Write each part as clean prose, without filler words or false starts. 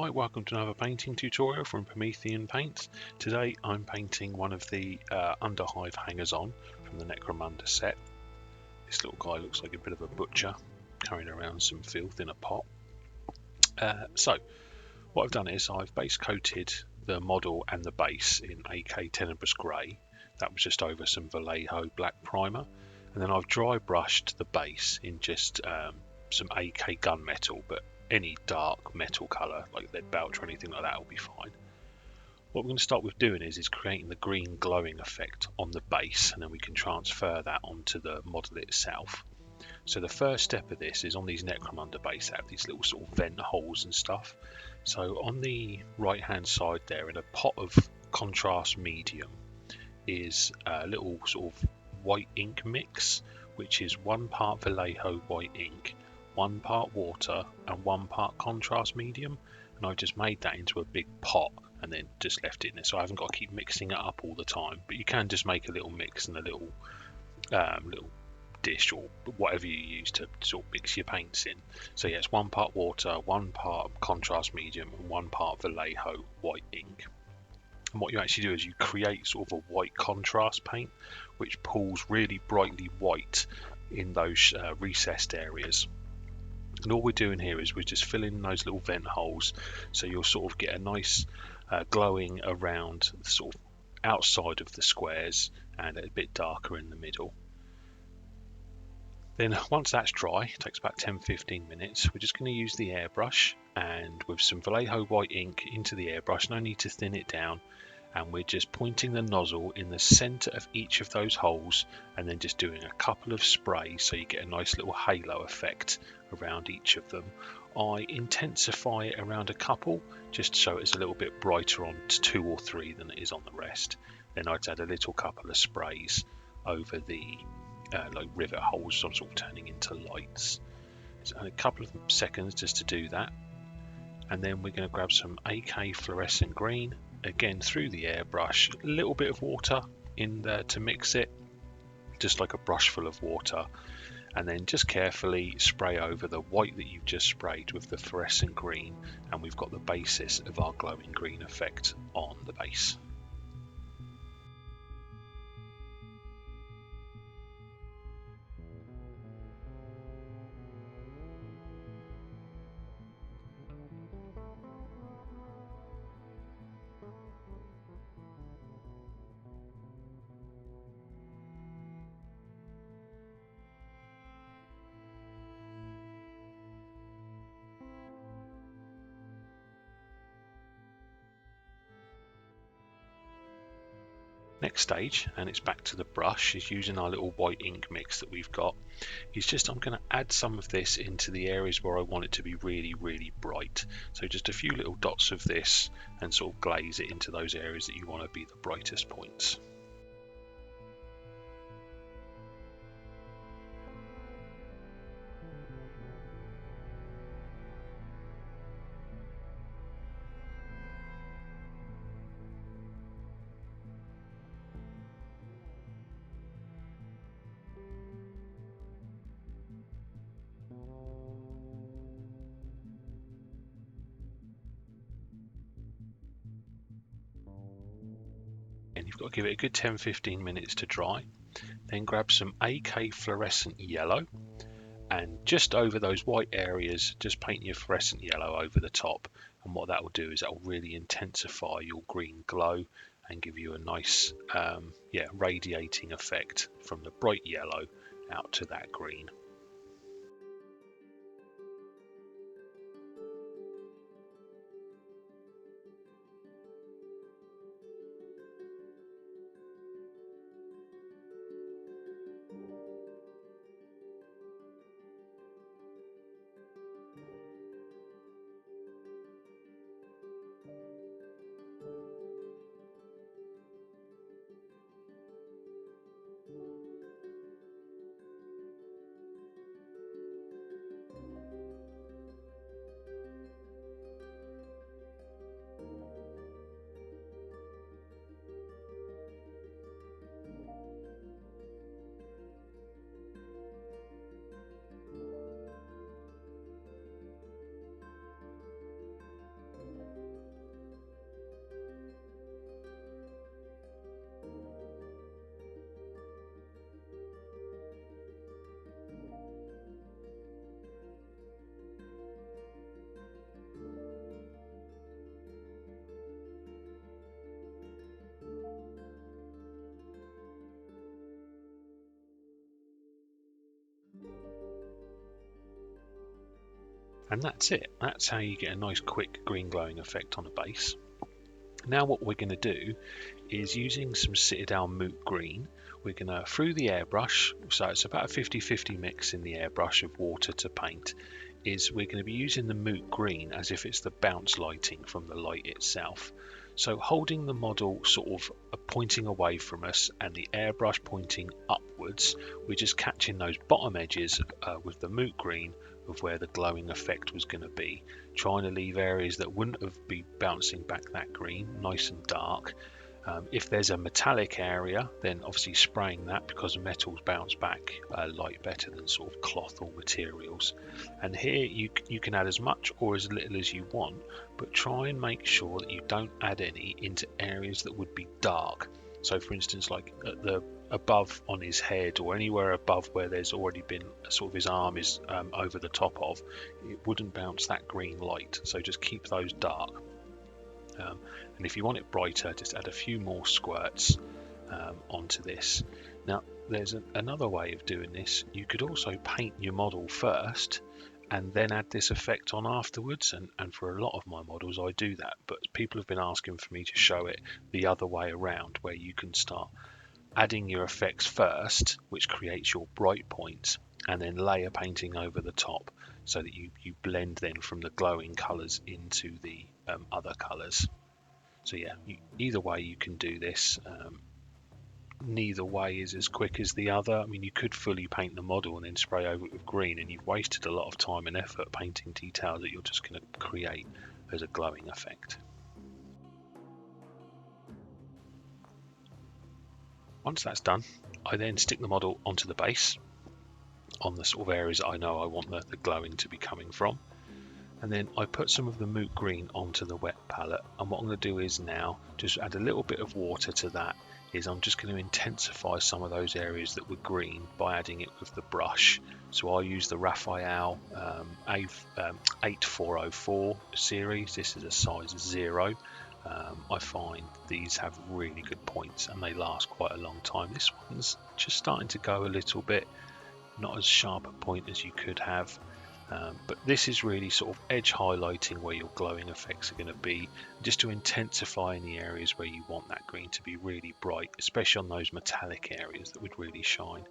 Hi, welcome to another painting tutorial from Promethean Paints. Today I'm painting one of the Underhive hangers-on from the Necromunda set. This little guy looks like a bit of a butcher, carrying around some filth in a pot. So what I've done is I've base coated the model and the base in AK Tenebrous Grey. That was just over some Vallejo black primer. And then I've dry brushed the base in just some AK gunmetal, but any dark metal colour like lead belch or anything like that will be fine. What we're going to start with doing is creating the green glowing effect on the base, and then we can transfer that onto the model itself. So the first step of this is on these Necromunda base have these little sort of vent holes and stuff. So on the right hand side there, in a pot of contrast medium, is a little sort of white ink mix, which is 1 part Vallejo White Ink, 1 part water and 1 part contrast medium, and I've just made that into a big pot and then just left it in there, so I haven't got to keep mixing it up all the time. But you can just make a little mix in a little dish or whatever you use to sort of mix your paints in. So yeah, it's 1 part water, 1 part contrast medium and 1 part Vallejo White Ink. And what you actually do is you create sort of a white contrast paint which pulls really brightly white in those recessed areas. And all we're doing here is we're just filling those little vent holes, so you'll sort of get a nice glowing around the sort of outside of the squares and a bit darker in the middle. Then once that's dry, it takes about 10-15 minutes, we're just going to use the airbrush and with some Vallejo White Ink into the airbrush, no need to thin it down, and we're just pointing the nozzle in the center of each of those holes and then just doing a couple of sprays so you get a nice little halo effect around each of them. I intensify it around a couple just so it's a little bit brighter on 2 or 3 than it is on the rest. Then I'd add a little couple of sprays over the like rivet holes, so I'm sort of turning into lights. So a couple of seconds just to do that, and then we're going to grab some AK Fluorescent Green, again through the airbrush, a little bit of water in there to mix it, just like a brush full of water, and then just carefully spray over the white that you've just sprayed with the fluorescent green, and we've got the basis of our glowing green effect on the base. Next stage, and it's back to the brush, is using our little white ink mix that we've got. I'm going to add some of this into the areas where I want it to be really bright. So just a few little dots of this and sort of glaze it into those areas that you want to be the brightest points. And you've got to give it a good 10-15 minutes to dry. Then grab some AK Fluorescent Yellow, and just over those white areas just paint your fluorescent yellow over the top, and what that will do is that will really intensify your green glow and give you a nice radiating effect from the bright yellow out to that green. And that's it. That's how you get a nice quick green glowing effect on a base. Now what we're going to do is, using some Citadel Moot Green, we're going to, through the airbrush, so it's about a 50-50 mix in the airbrush of water to paint, is we're going to be using the Moot Green as if it's the bounce lighting from the light itself. So holding the model sort of pointing away from us and the airbrush pointing upwards, we're just catching those bottom edges with the Moot Green of where the glowing effect was going to be, trying to leave areas that wouldn't have been bouncing back that green nice and dark. If there's a metallic area, then obviously spraying that, because metals bounce back light better than sort of cloth or materials. And here you can add as much or as little as you want, but try and make sure that you don't add any into areas that would be dark. So for instance, like at the above on his head, or anywhere above where there's already been sort of his arm is over the top of, it wouldn't bounce that green light. So just keep those dark. And if you want it brighter, just add a few more squirts onto this. Now there's another way of doing this. You could also paint your model first and then add this effect on afterwards, and for a lot of my models I do that, but people have been asking for me to show it the other way around, where you can start adding your effects first, which creates your bright points, and then layer painting over the top, so that you blend then from the glowing colours into the other colours. So yeah, either way you can do this. Neither way is as quick as the other. I mean, you could fully paint the model and then spray over it with green, and you've wasted a lot of time and effort painting details that you're just going to create as a glowing effect. Once that's done, I then stick the model onto the base on the sort of areas that I know I want the glowing to be coming from. And then I put some of the Moot Green onto the wet palette, and what I'm going to do is now just add a little bit of water to that. I'm just going to intensify some of those areas that were green by adding it with the brush. So I'll use the Raphael 8404 series. This is a size 0. I find these have really good points and they last quite a long time. This one's just starting to go a little bit, not as sharp a point as you could have. But this is really sort of edge highlighting where your glowing effects are going to be, just to intensify in the areas where you want that green to be really bright, especially on those metallic areas that would really shine.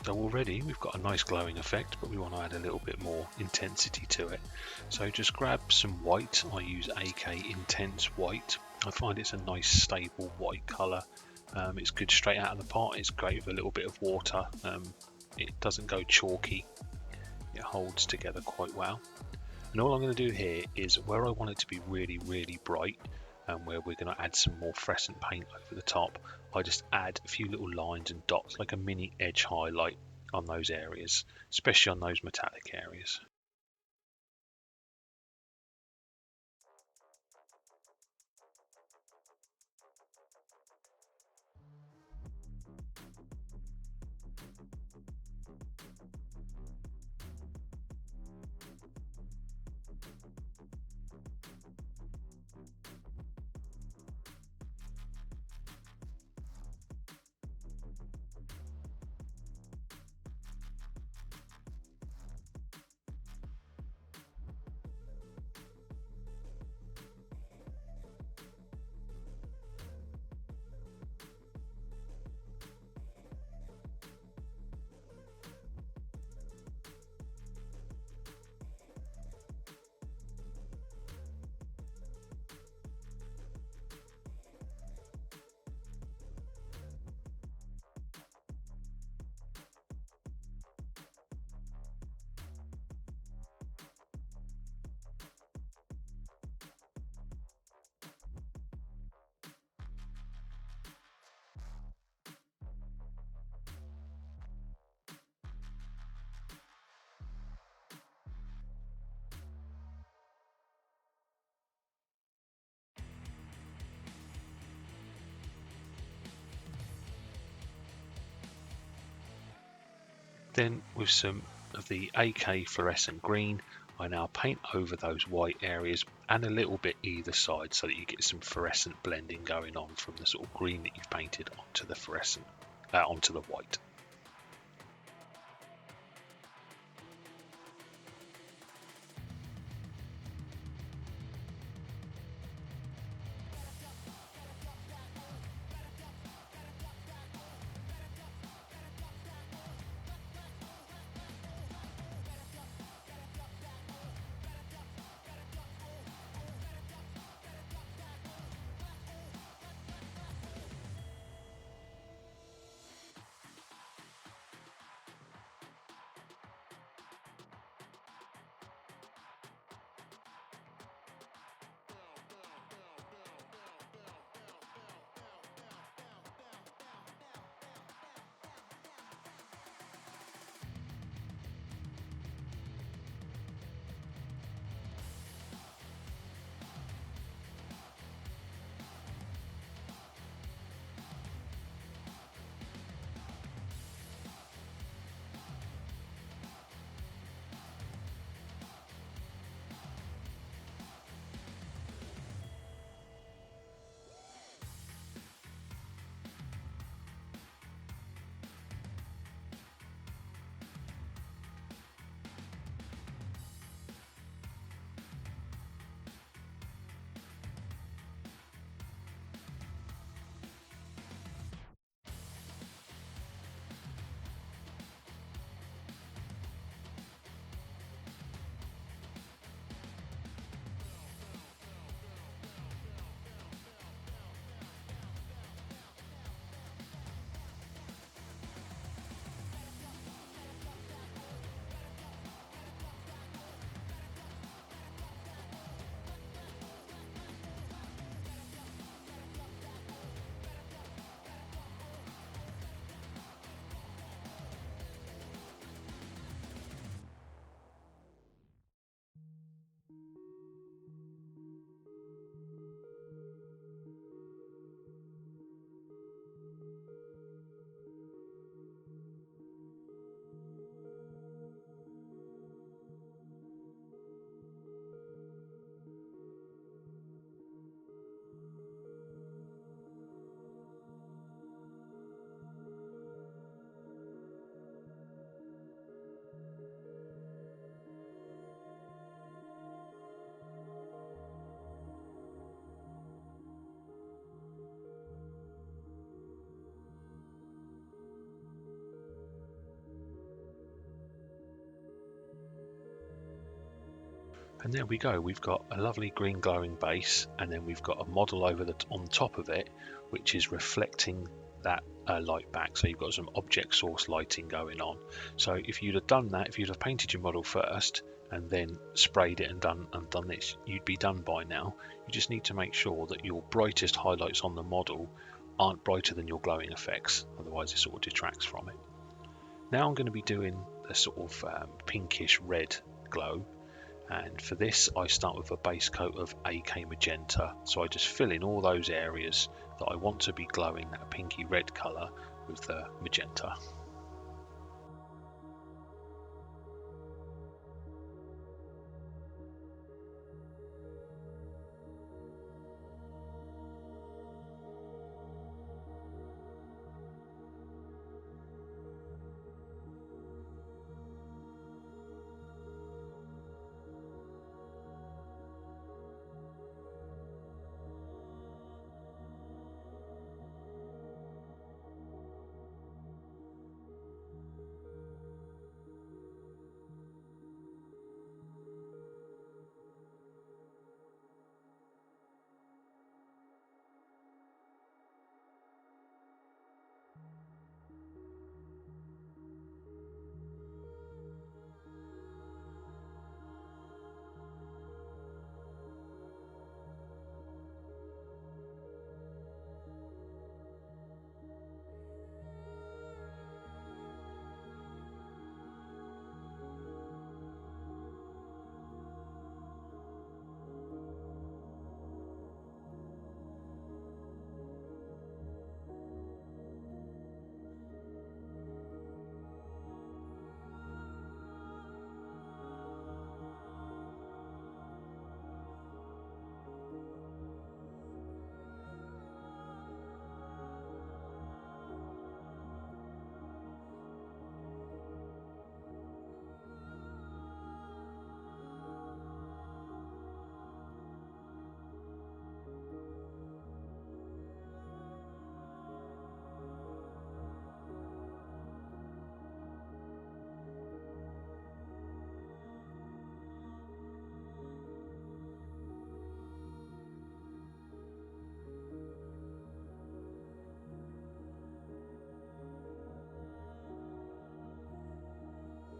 So already we've got a nice glowing effect, but we want to add a little bit more intensity to it. So just grab some white. I use AK Intense White. I find it's a nice stable white colour. It's good straight out of the pot. It's great with a little bit of water. It doesn't go chalky. It holds together quite well. And all I'm going to do here is where I want it to be really, really bright, and where we're going to add some more fluorescent paint over the top, I just add a few little lines and dots like a mini edge highlight on those areas, especially on those metallic areas. Then with some of the AK Fluorescent Green, I now paint over those white areas and a little bit either side so that you get some fluorescent blending going on from the sort of green that you've painted onto the fluorescent, onto the white. And there we go, we've got a lovely green glowing base, and then we've got a model on top of it which is reflecting that light back. So you've got some object source lighting going on. So if you'd have done that, if you'd have painted your model first and then sprayed it and done this, you'd be done by now. You just need to make sure that your brightest highlights on the model aren't brighter than your glowing effects, otherwise it sort of detracts from it. Now I'm going to be doing a sort of pinkish red glow. And for this, I start with a base coat of AK Magenta. So I just fill in all those areas that I want to be glowing that pinky red colour with the magenta.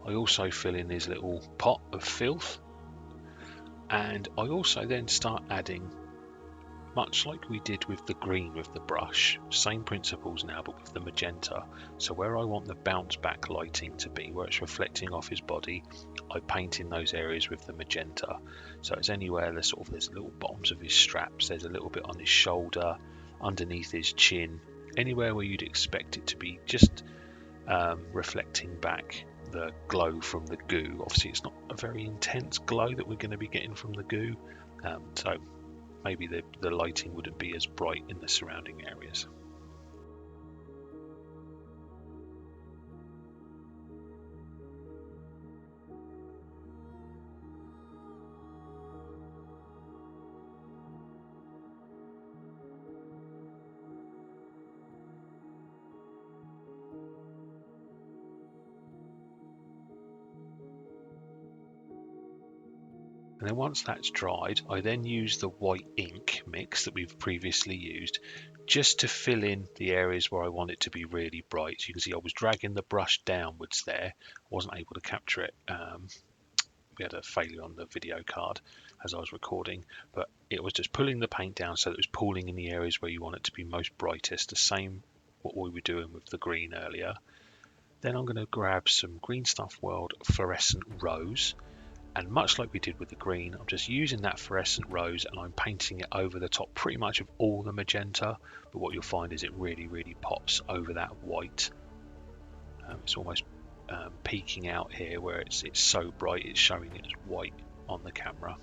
I also fill in this little pot of filth, and I also then start adding, much like we did with the green with the brush, same principles now but with the magenta. So where I want the bounce back lighting to be, where it's reflecting off his body, I paint in those areas with the magenta. So it's anywhere there's little bottoms of his straps, there's a little bit on his shoulder, underneath his chin, anywhere where you'd expect it to be just reflecting back the glow from the goo. Obviously it's not a very intense glow that we're going to be getting from the goo, so maybe the lighting wouldn't be as bright in the surrounding areas. And then once that's dried, I then use the white ink mix that we've previously used just to fill in the areas where I want it to be really bright. So you can see I was dragging the brush downwards there, I wasn't able to capture it. We had a failure on the video card as I was recording, but it was just pulling the paint down so that it was pooling in the areas where you want it to be most brightest, the same what we were doing with the green earlier. Then I'm going to grab some Green Stuff World Fluorescent Rose, and much like we did with the green, I'm just using that fluorescent rose and I'm painting it over the top pretty much of all the magenta, but what you'll find is it really pops over that white. It's almost peeking out here where it's so bright it's showing it as white on the camera.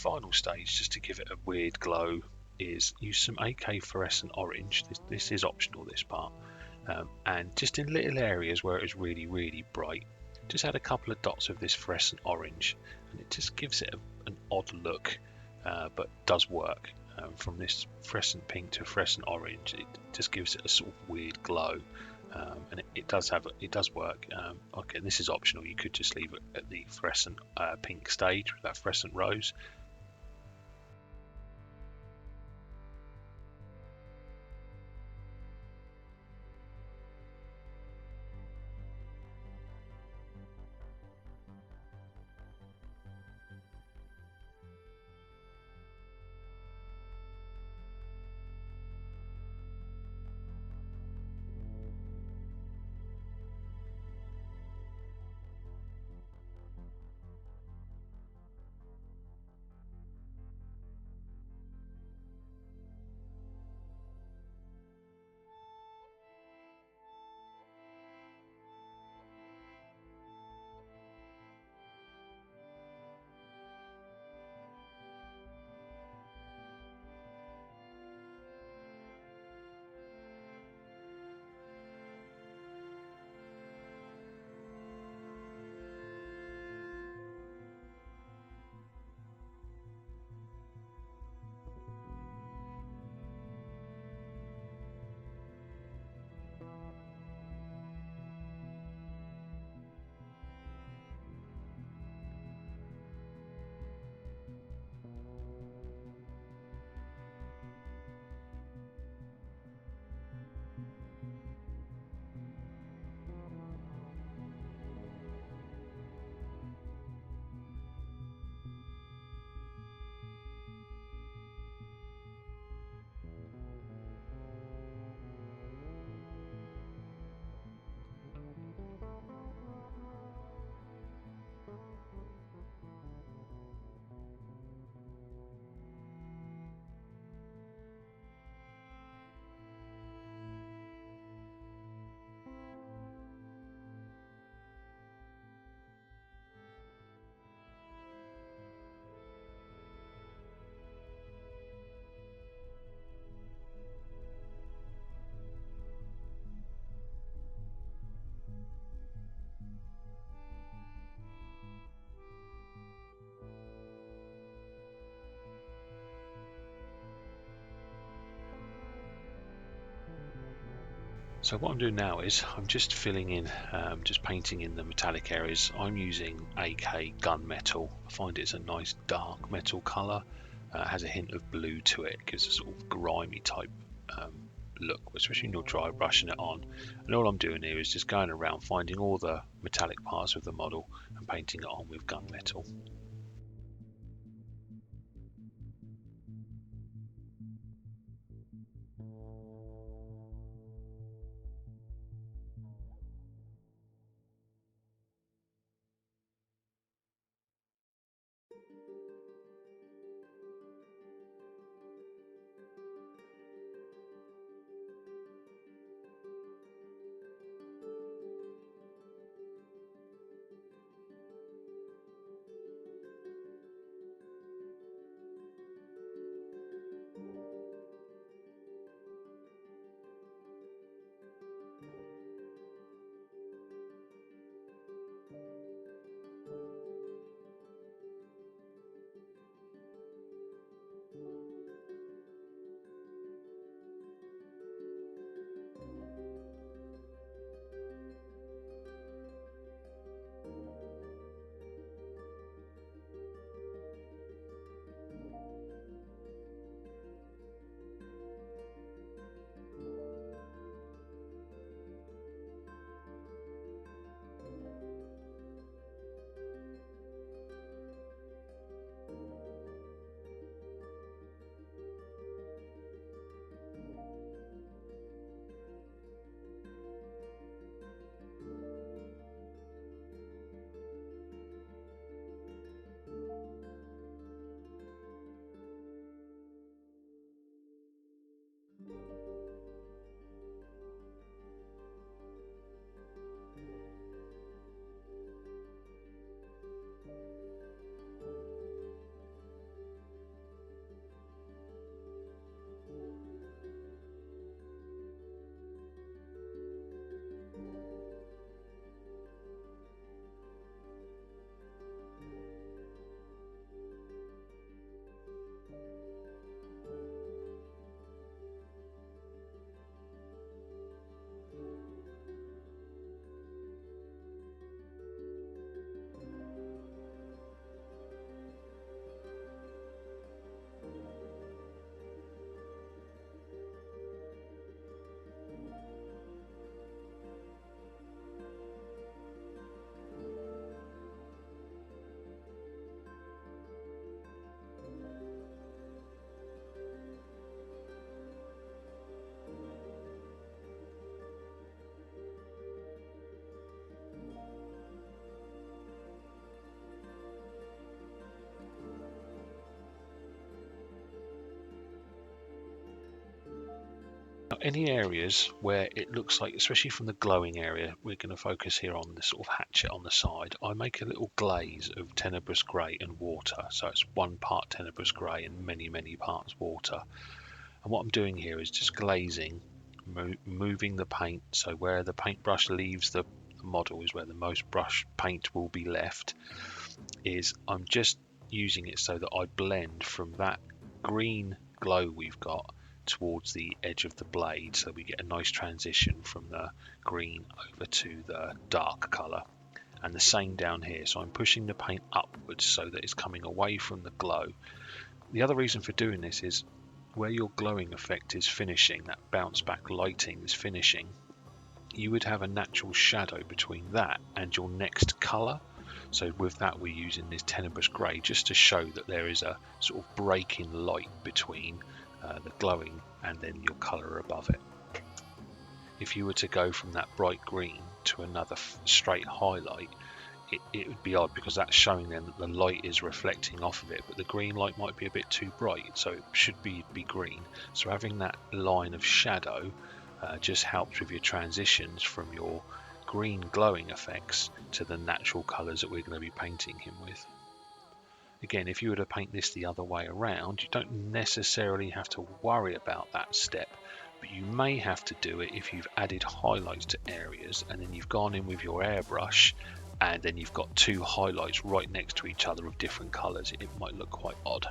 final stage, just to give it a weird glow, is use some AK fluorescent orange. This is optional, this part, and just in little areas where it was really bright, just add a couple of dots of this fluorescent orange, and it just gives it an odd look, but does work. From this fluorescent pink to fluorescent orange, it just gives it a sort of weird glow, and it does work. Okay, this is optional. You could just leave it at the fluorescent pink stage with that fluorescent rose. So what I'm doing now is I'm just filling in, just painting in the metallic areas. I'm using AK gunmetal. I find it's a nice dark metal colour. Has a hint of blue to it, gives a sort of grimy type look, especially when you're dry brushing it on. And all I'm doing here is just going around finding all the metallic parts of the model and painting it on with gunmetal. any areas where it looks like, especially from the glowing area, we're going to focus here on the sort of hatchet on the side. I make a little glaze of Tenebrous Grey and water, so it's 1 part Tenebrous Grey and many parts water. And what I'm doing here is just glazing, moving the paint, so where the paintbrush leaves the model is where the most brush paint will be left. I'm just using it so that I blend from that green glow we've got towards the edge of the blade, so we get a nice transition from the green over to the dark colour. And the same down here, so I'm pushing the paint upwards so that it's coming away from the glow. The other reason for doing this is where your glowing effect is finishing, that bounce back lighting is finishing, you would have a natural shadow between that and your next colour. So with that, we're using this Tenebrous Grey just to show that there is a sort of break in light between the glowing and then your colour above it. If you were to go from that bright green to another straight highlight, it would be odd, because that's showing then that the light is reflecting off of it, but the green light might be a bit too bright, so it should be green. So having that line of shadow just helps with your transitions from your green glowing effects to the natural colours that we're going to be painting him with. Again, if you were to paint this the other way around, you don't necessarily have to worry about that step, but you may have to do it if you've added highlights to areas and then you've gone in with your airbrush and then you've got 2 highlights right next to each other of different colours. It might look quite odd.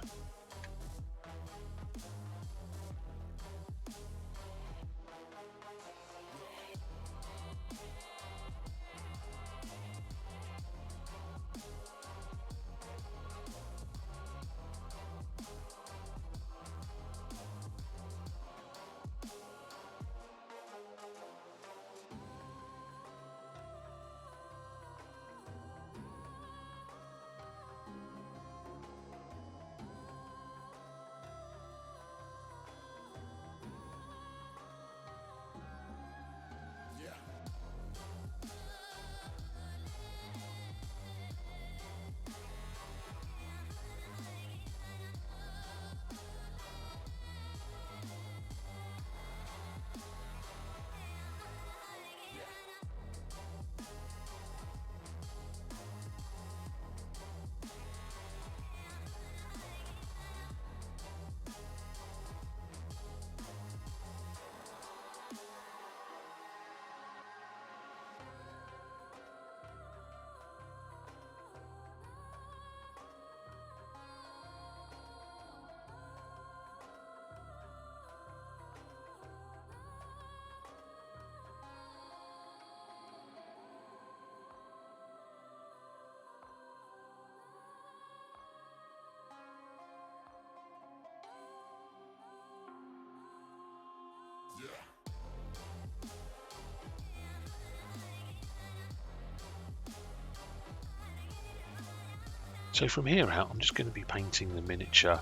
So from here out, I'm just going to be painting the miniature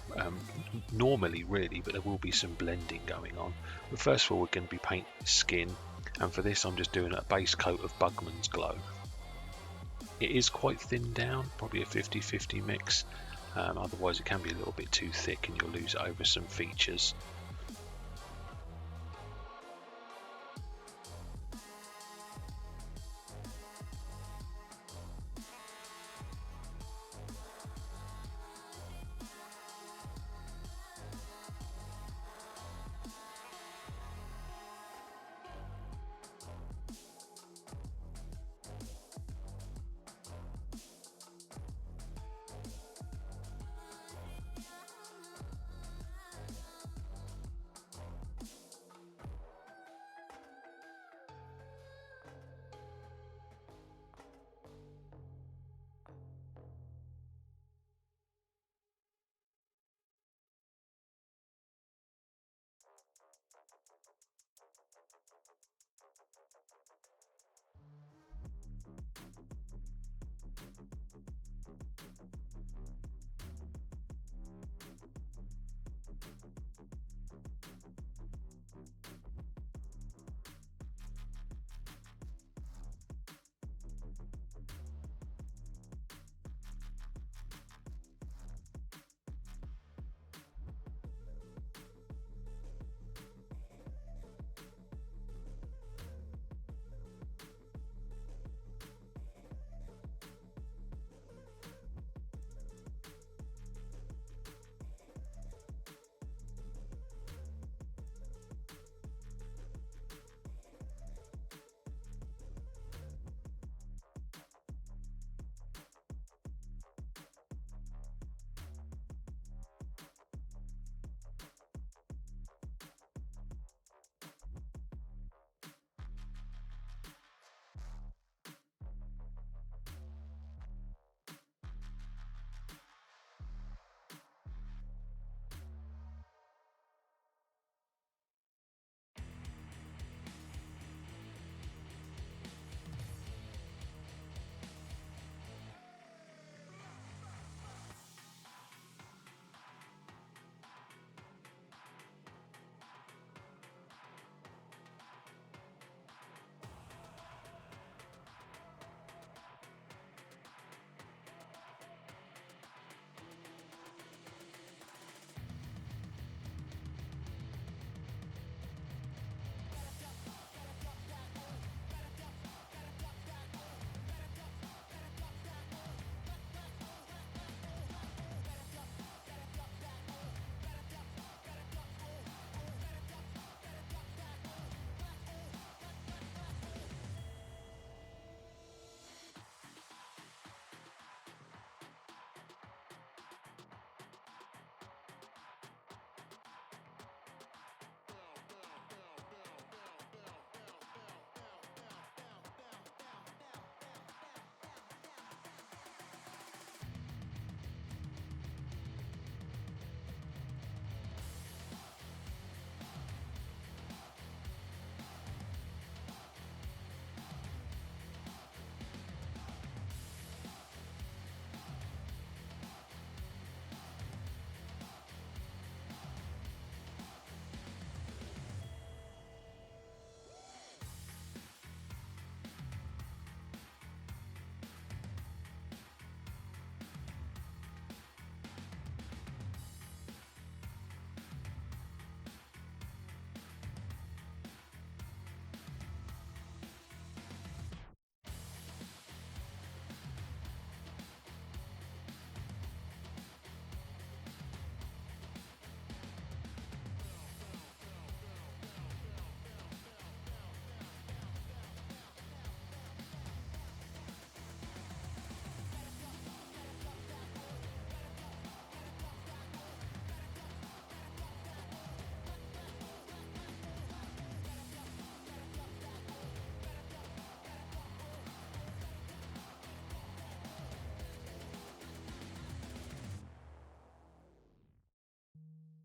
normally really, but there will be some blending going on. But first of all, we're going to be painting his skin, and for this I'm just doing a base coat of Bugmans Glow. It is quite thinned down, probably a 50-50 mix, otherwise it can be a little bit too thick and you'll lose it over some features.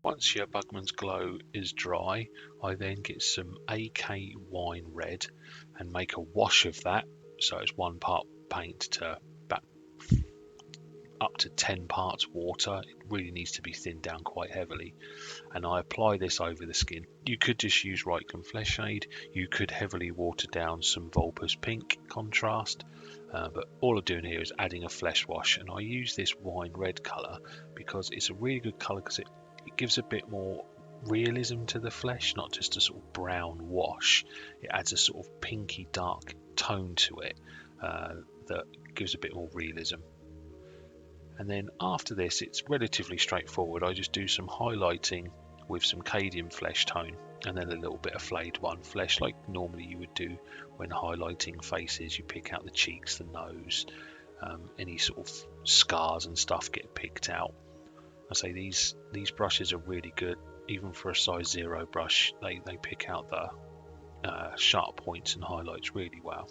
Once your Bugman's Glow is dry, I then get some AK wine red and make a wash of that. So it's 1 part paint to about up to 10 parts water. It really needs to be thinned down quite heavily. And I apply this over the skin. You could just use Reikland Flesh Shade. You could heavily water down some Volupus Pink contrast. But all I'm doing here is adding a flesh wash. And I use this wine red colour because it's a really good colour because it gives a bit more realism to the flesh, not just a sort of brown wash. It adds a sort of pinky dark tone to it that gives a bit more realism. And then after this, it's relatively straightforward. I just do some highlighting with some Cadian flesh tone and then a little bit of Flayed one flesh, like normally you would do when highlighting faces. You pick out the cheeks, the nose, any sort of scars and stuff get picked out. I say these brushes are really good, even for a size 0 brush. They pick out the sharp points and highlights really well.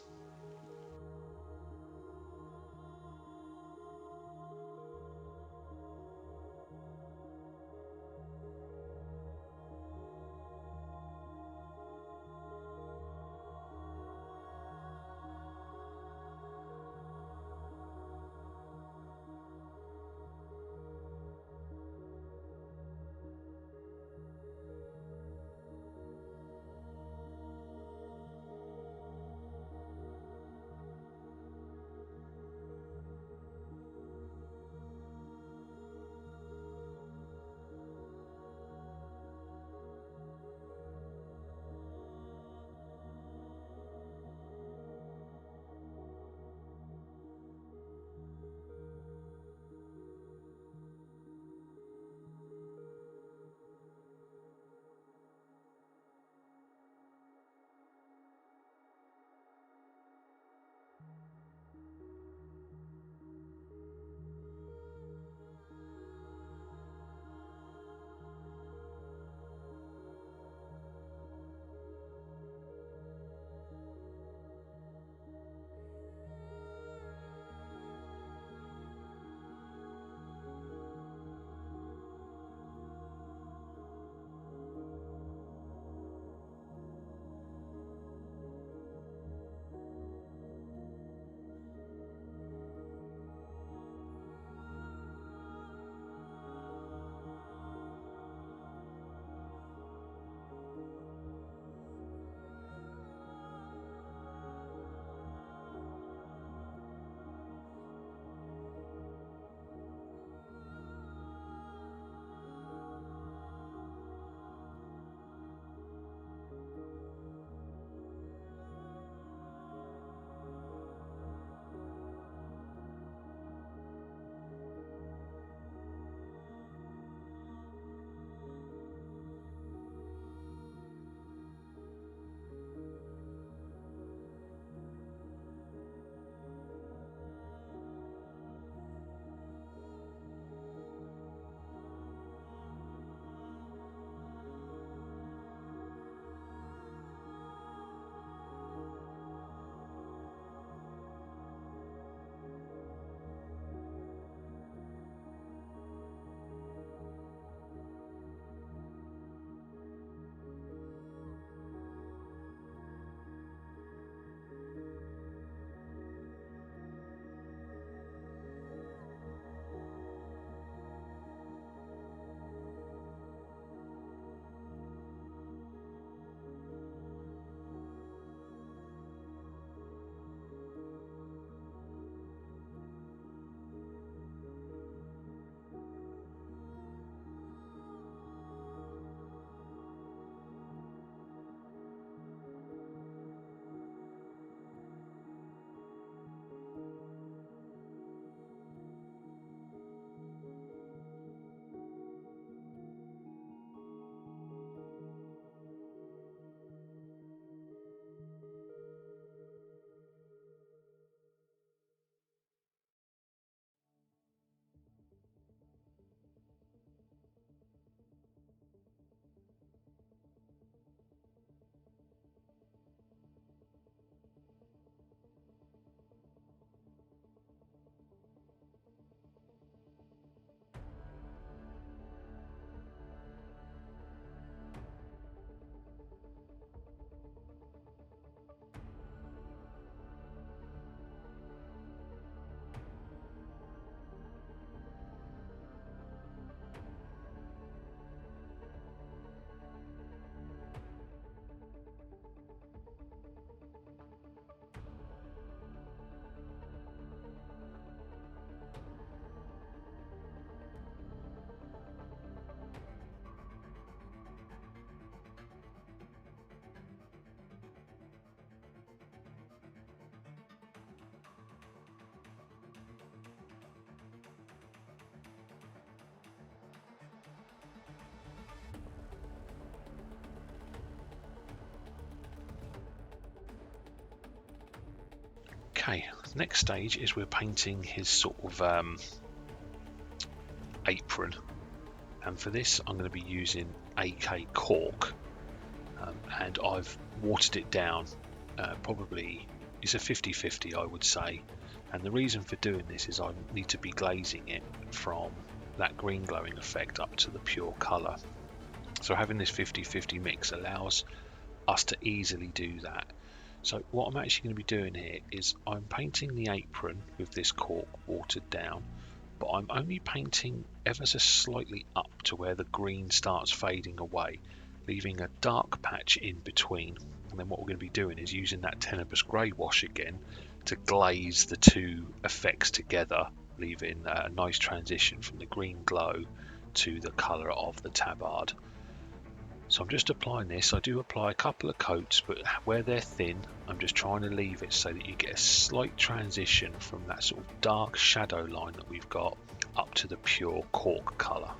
Okay, next stage is we're painting his sort of apron, and for this I'm going to be using AK Cork, and I've watered it down. Probably it's a 50-50 I would say, and the reason for doing this is I need to be glazing it from that green glowing effect up to the pure colour. So having this 50-50 mix allows us to easily do that. So what I'm actually going to be doing here is I'm painting the apron with this cork watered down, but I'm only painting ever so slightly up to where the green starts fading away, leaving a dark patch in between. And then what we're going to be doing is using that Tenebrous Grey wash again to glaze the two effects together, leaving a nice transition from the green glow to the colour of the tabard. So I'm just applying this. I do apply a couple of coats, but where they're thin, I'm just trying to leave it so that you get a slight transition from that sort of dark shadow line that we've got up to the pure cork colour.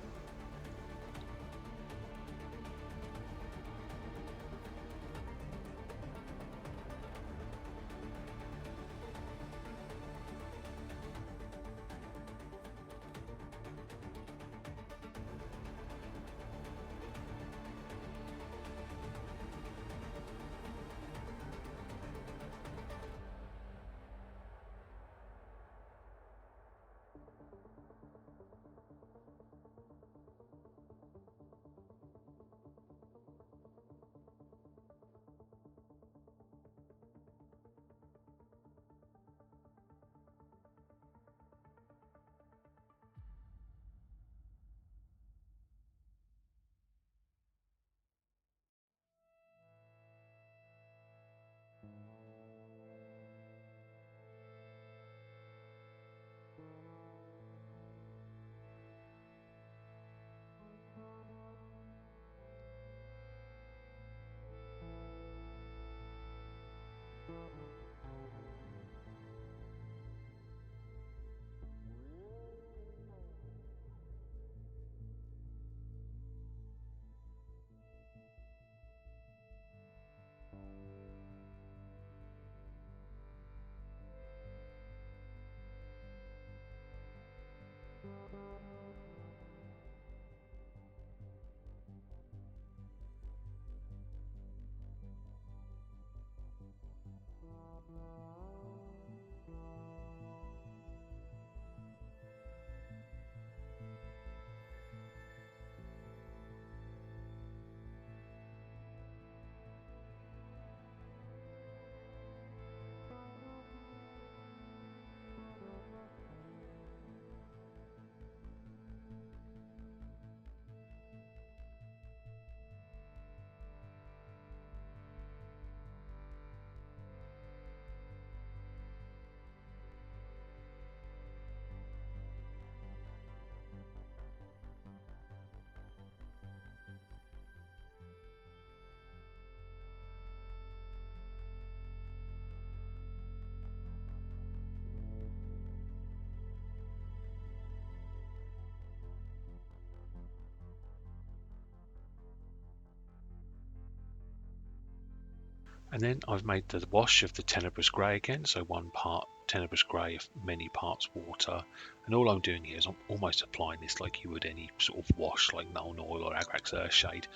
And then I've made the wash of the Tenebrous Grey again, so 1 part Tenebrous Grey, many parts water. And all I'm doing here is I'm almost applying this like you would any sort of wash, like Nuln Oil or Agrax Earthshade.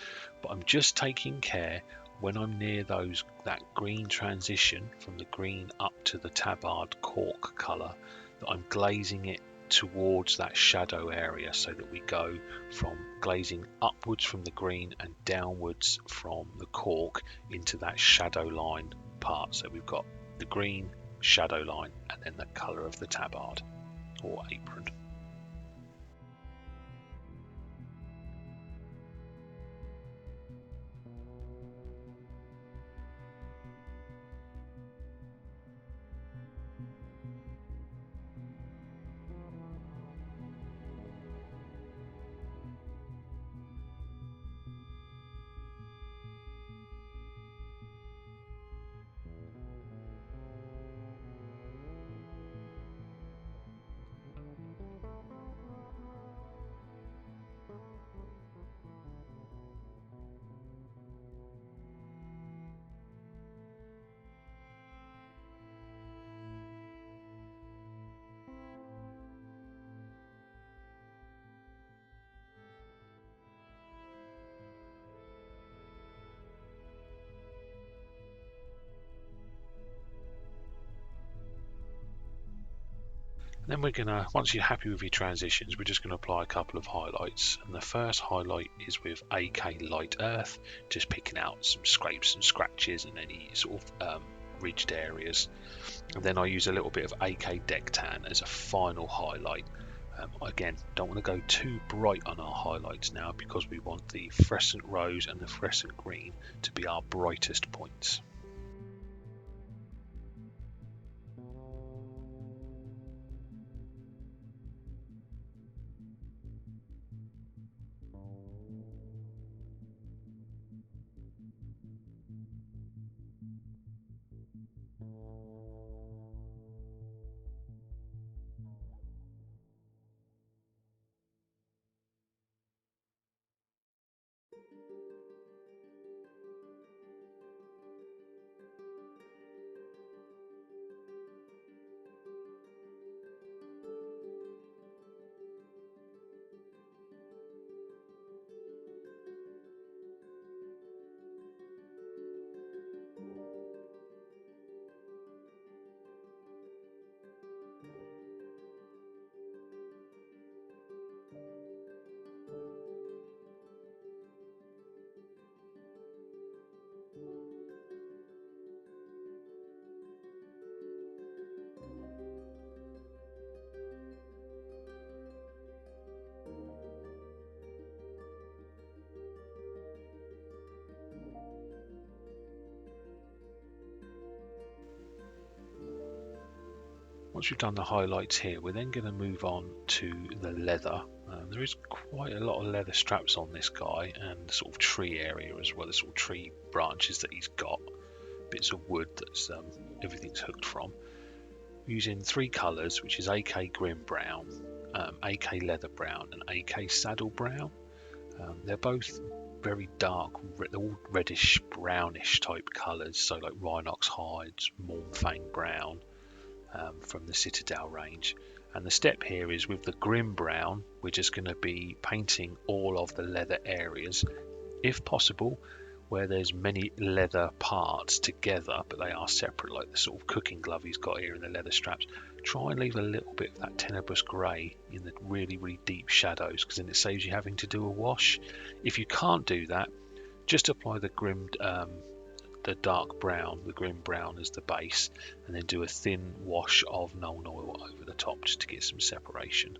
But I'm just taking care when I'm near that green transition from the green up to the tabard cork colour, that I'm glazing it towards that shadow area, so that we go from glazing upwards from the green and downwards from the cork into that shadow line part. So we've got the green shadow line and then the colour of the tabard or apron. Then we're gonna, once you're happy with your transitions, we're just gonna apply a couple of highlights. And the first highlight is with AK Light Earth, just picking out some scrapes and scratches and any sort of ridged areas. And then I use a little bit of AK Deck Tan as a final highlight. Again, don't want to go too bright on our highlights now because we want the Fluorescent Rose and the Fluorescent Green to be our brightest points. Once we've done the highlights here, we're then going to move on to the leather. There is quite a lot of leather straps on this guy, and the sort of tree area as well, the sort of tree branches that he's got, bits of wood that's everything's hooked from. Using three colours, which is AK Grim Brown, AK Leather Brown and AK Saddle Brown. They're both very dark, they're all reddish brownish type colours, so like Rhinox Hides, Mornfang Brown, from the Citadel range. And the step here is with the Grim Brown, we're just going to be painting all of the leather areas, if possible, where there's many leather parts together, but they are separate, like the sort of cooking glove he's got here and the leather straps. Try and leave a little bit of that Tenebrous Grey in the really, really deep shadows, because then it saves you having to do a wash. If you can't do that, just apply the dark brown, the Grim Brown as the base, and then do a thin wash of Nuln Oil over the top just to get some separation.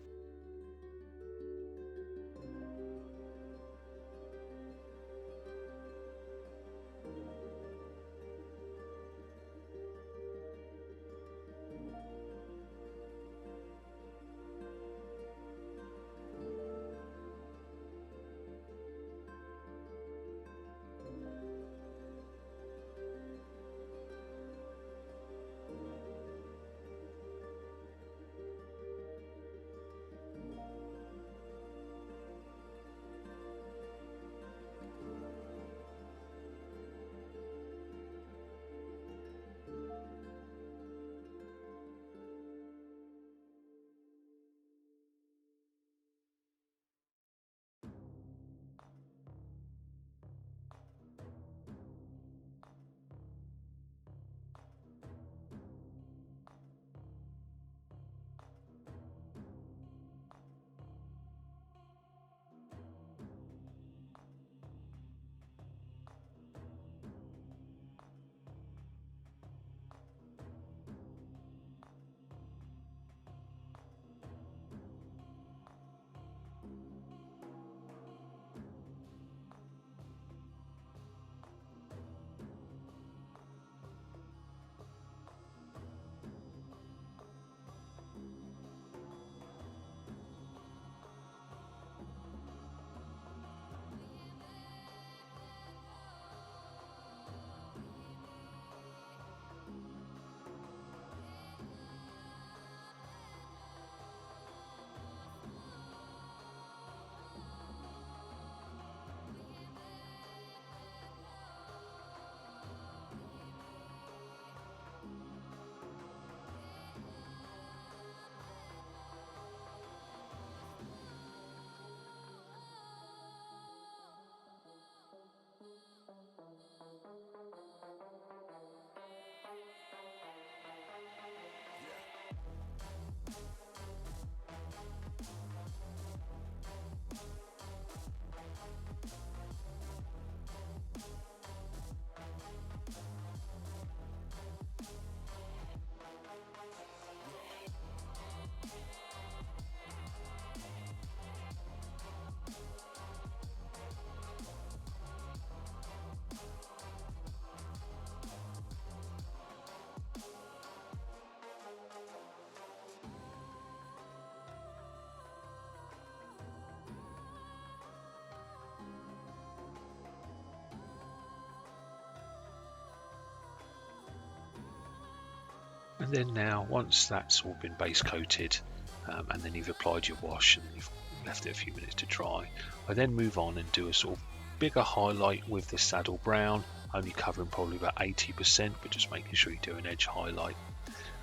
And then now, once that's all been base coated, and then you've applied your wash and you've left it a few minutes to dry, I then move on and do a sort of bigger highlight with the saddle brown, only covering probably about 80%, but just making sure you do an edge highlight.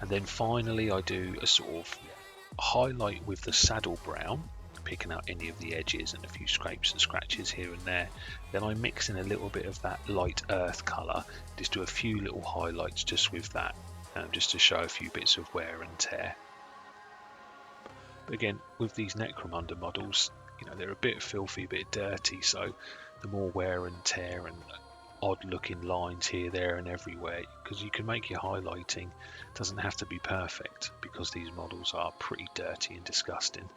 And then finally I do a sort of highlight with the saddle brown, picking out any of the edges and a few scrapes and scratches here and there. Then I mix in a little bit of that light earth colour, just do a few little highlights just with that, just to show a few bits of wear and tear. But again, with these Necromunda models, you know, they're a bit filthy, a bit dirty, so the more wear and tear and odd looking lines here, there and everywhere, because you can make your highlighting, doesn't have to be perfect, because these models are pretty dirty and disgusting,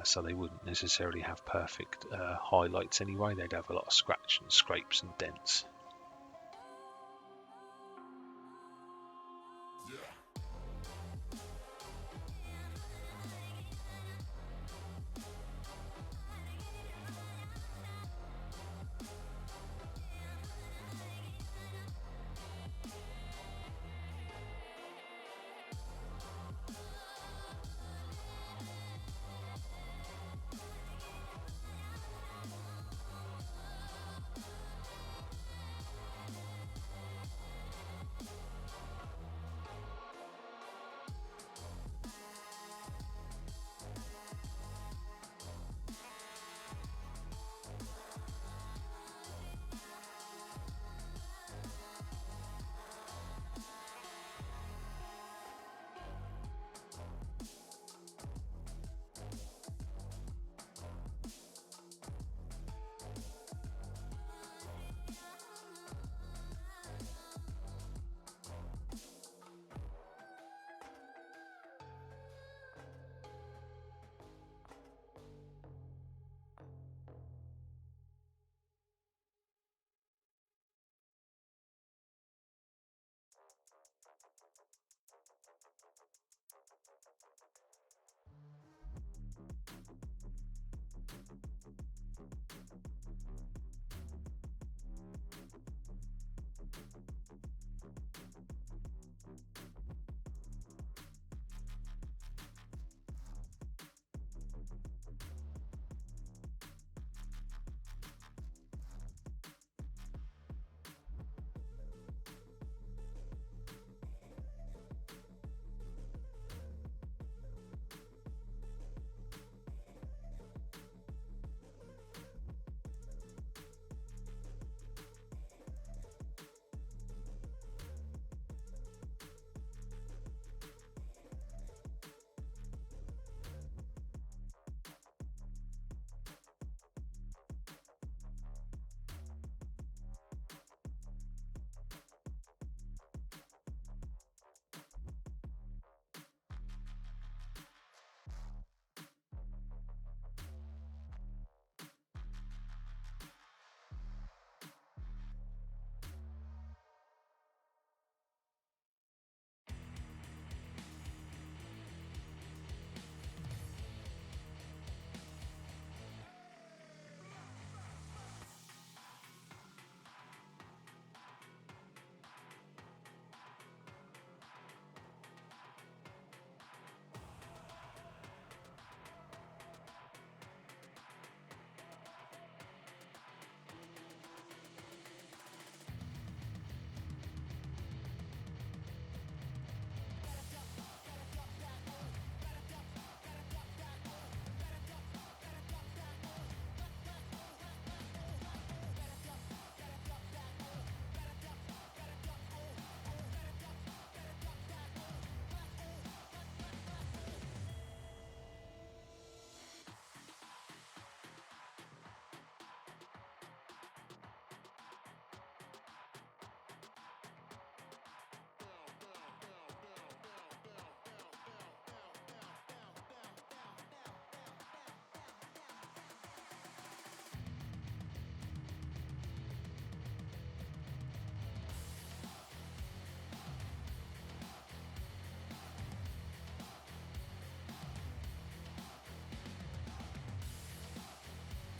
so they wouldn't necessarily have perfect highlights anyway. They'd have a lot of scratch and scrapes and dents.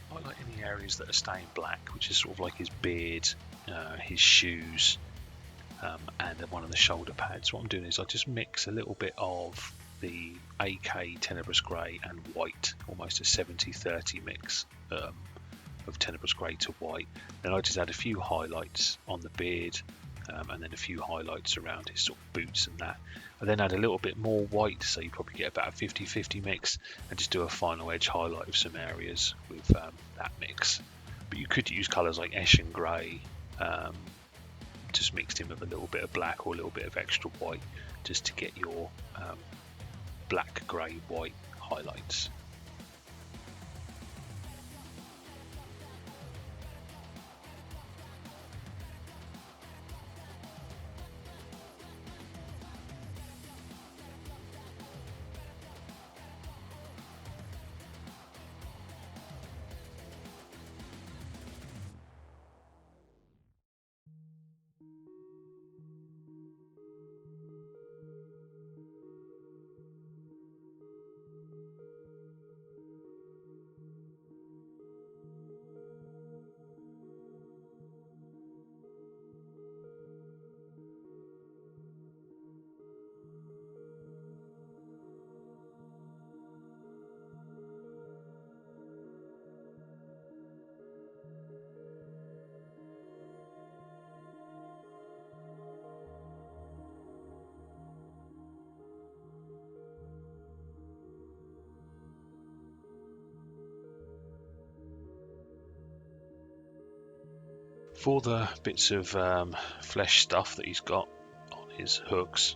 Highlight any areas that are staying black, which is sort of like his beard, his shoes, and then one of the shoulder pads. What I'm doing is I just mix a little bit of the AK Tenebrous Grey and white, almost a 70-30 mix of Tenebrous Grey to white. Then I just add a few highlights on the beard, and then a few highlights around his sort of boots and that. I then add a little bit more white, so you probably get about a 50-50 mix, and just do a final edge highlight of some areas with that mix. But you could use colours like Ash and Grey, just mixed in with a little bit of black or a little bit of extra white, just to get your black, grey, white highlights. For the bits of flesh stuff that he's got on his hooks,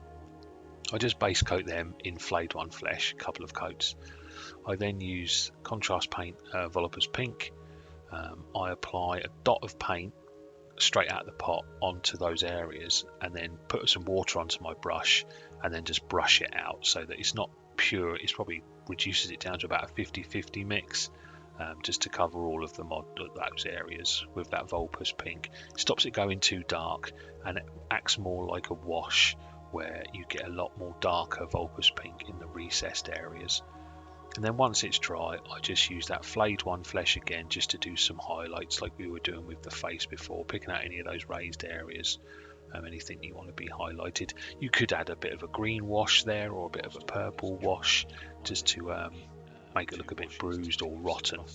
I just base coat them in Flayed One Flesh, a couple of coats. I then use contrast paint, Volupus Pink. I apply a dot of paint straight out of the pot onto those areas, and then put some water onto my brush, and then just brush it out so that it's not pure. It's probably reduces it down to about a 50-50 mix. Just to cover all of those areas with that Volupus Pink. It stops it going too dark, and it acts more like a wash, where you get a lot more darker Volupus Pink in the recessed areas. And then once it's dry, I just use that Flayed One Flesh again, just to do some highlights like we were doing with the face before, picking out any of those raised areas, anything you want to be highlighted. You could add a bit of a green wash there, or a bit of a purple wash, just to make it look a bit bruised or rotten. The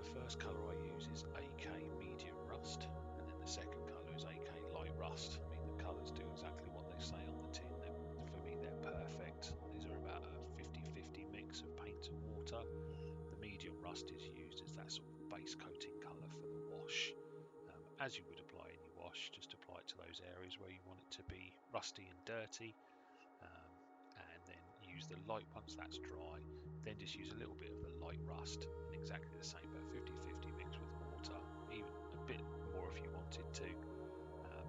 first colour I use is AK Medium Rust, and then the second colour is AK Light Rust. I mean, the colours do exactly what they say on the tin. For me, they're perfect. These are about a 50-50 mix of paint and water. The medium rust is used as that sort of base coating colour for the wash. As you would apply any wash, just apply it to those areas where you want it to be rusty and dirty. And then use the light once that's dry, then just use a little bit of the light rust, and exactly the same, but 50-50 mix with water, even a bit more if you wanted to,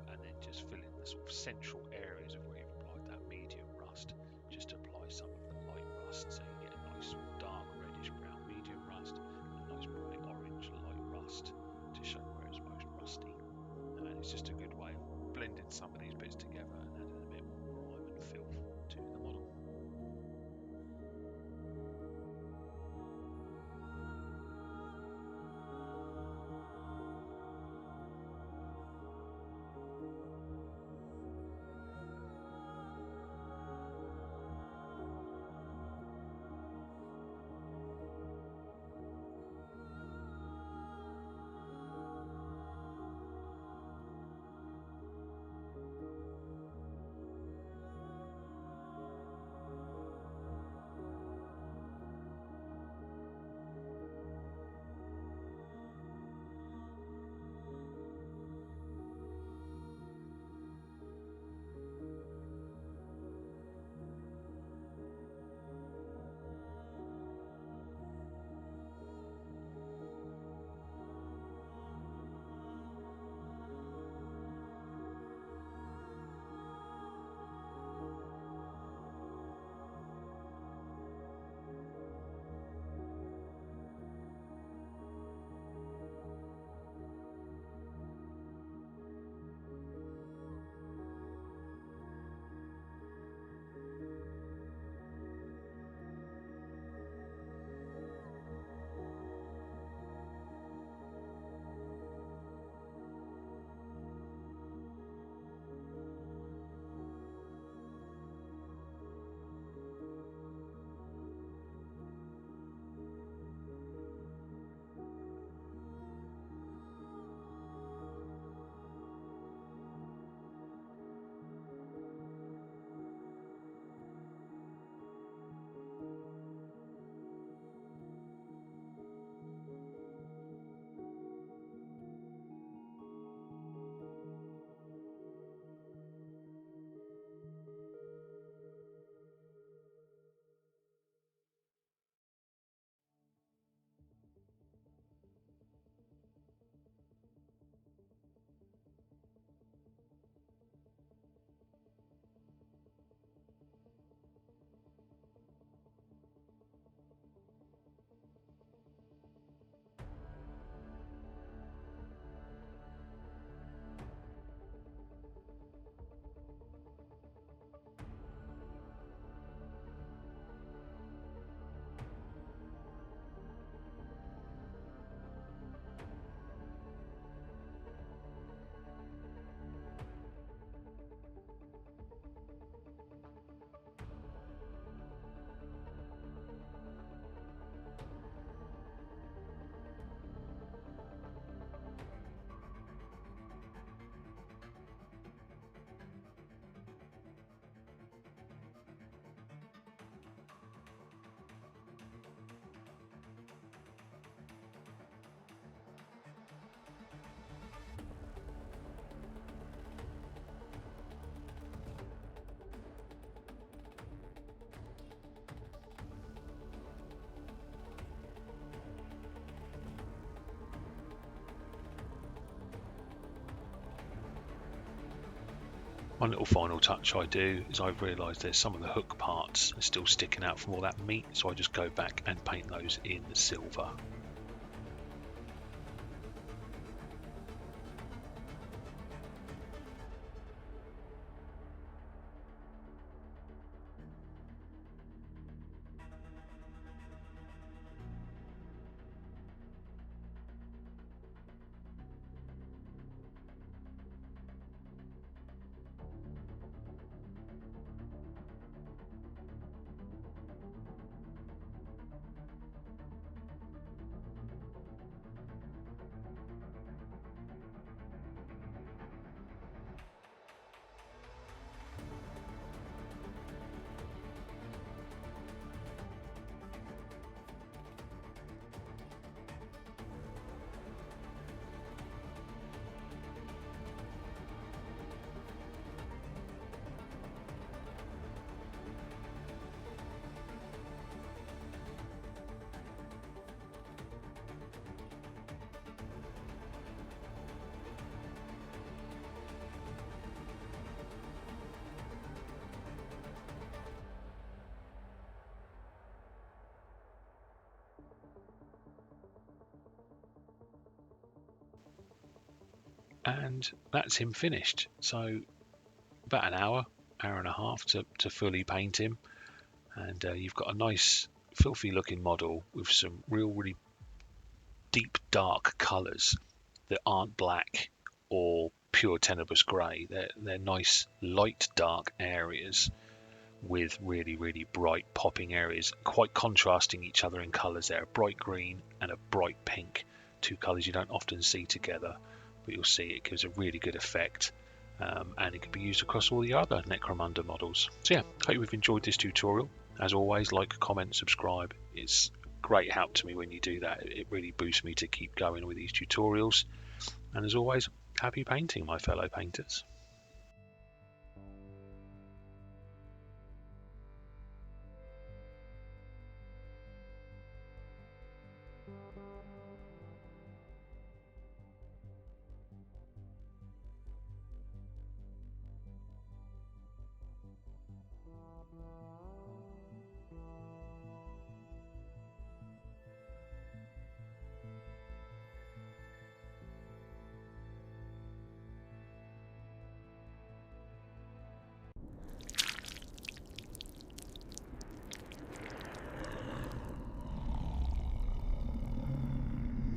and then just fill in the sort of central areas of where you've applied that medium rust. Just apply some of the light rust, so you get a nice sort of dark reddish brown medium rust, and a nice bright orange light rust to show where it's most rusty. And it's just a good way of blending some of these bits together and adding a bit more grime and filth to the model. One little final touch I do is I've realised there's some of the hook parts are still sticking out from all that meat, so I just go back and paint those in the silver. And that's him finished. So about an hour and a half to fully paint him, and you've got a nice filthy looking model with some really deep dark colours that aren't black or pure Tenebrous Grey. They're nice light dark areas with really bright popping areas, quite contrasting each other in colours there. A bright green and a bright pink, two colours you don't often see together, but you'll see it gives a really good effect, and it can be used across all the other Necromunda models. So yeah, hope you've enjoyed this tutorial. As always, like, comment, subscribe. It's great help to me when you do that. It really boosts me to keep going with these tutorials. And as always, happy painting, my fellow painters.